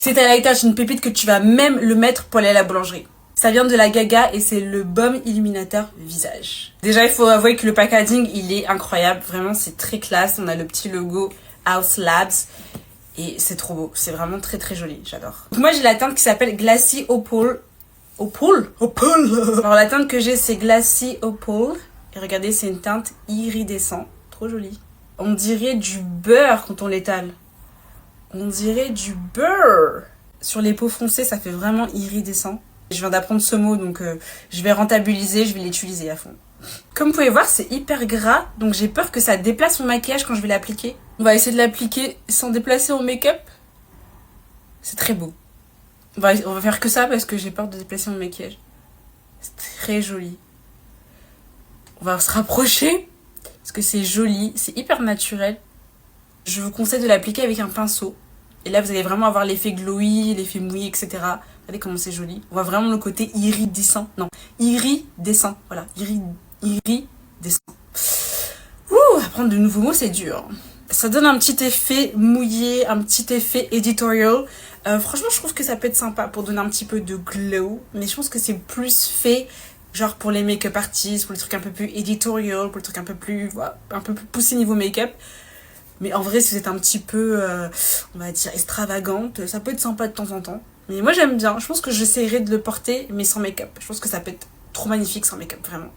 Cet highlighter est une pépite que tu vas même le mettre pour aller à la boulangerie. Ça vient de la Gaga et c'est le baume illuminateur visage. Déjà, il faut avouer que le packaging, il est incroyable. Vraiment, c'est très classe. On a le petit logo House Labs. Et c'est trop beau. C'est vraiment très très joli. J'adore. Donc moi, j'ai la teinte qui s'appelle Glassy Opal. Opal. Alors, la teinte que j'ai, c'est Glassy Opal. Et regardez, c'est une teinte iridescente. Trop jolie. On dirait du beurre quand on l'étale. On dirait du beurre. Sur les peaux foncées, ça fait vraiment iridescent. Je viens d'apprendre ce mot, donc je vais rentabiliser, je vais l'utiliser à fond. Comme vous pouvez voir, c'est hyper gras, donc j'ai peur que ça déplace mon maquillage quand je vais l'appliquer. On va essayer de l'appliquer sans déplacer mon make-up. C'est très beau. On va faire que ça parce que j'ai peur de déplacer mon maquillage. C'est très joli. On va se rapprocher parce que c'est joli, c'est hyper naturel. Je vous conseille de l'appliquer avec un pinceau. Et là, vous allez vraiment avoir l'effet glowy, l'effet mouillé, etc. Regardez comment c'est joli. On voit vraiment le côté iridescent. Non, iridescent. Voilà, iridescent. Ouh, apprendre de nouveaux mots, c'est dur. Ça donne un petit effet mouillé, un petit effet editorial. Franchement, je trouve que ça peut être sympa pour donner un petit peu de glow. Mais je pense que c'est plus fait genre pour les make-up artistes, pour les trucs un peu plus editorial, pour les trucs un peu plus poussé niveau make-up. Mais en vrai, si vous êtes un petit peu, on va dire, extravagante, ça peut être sympa de temps en temps. Mais moi, j'aime bien. Je pense que j'essaierai de le porter, mais sans make-up. Je pense que ça peut être trop magnifique sans make-up, vraiment.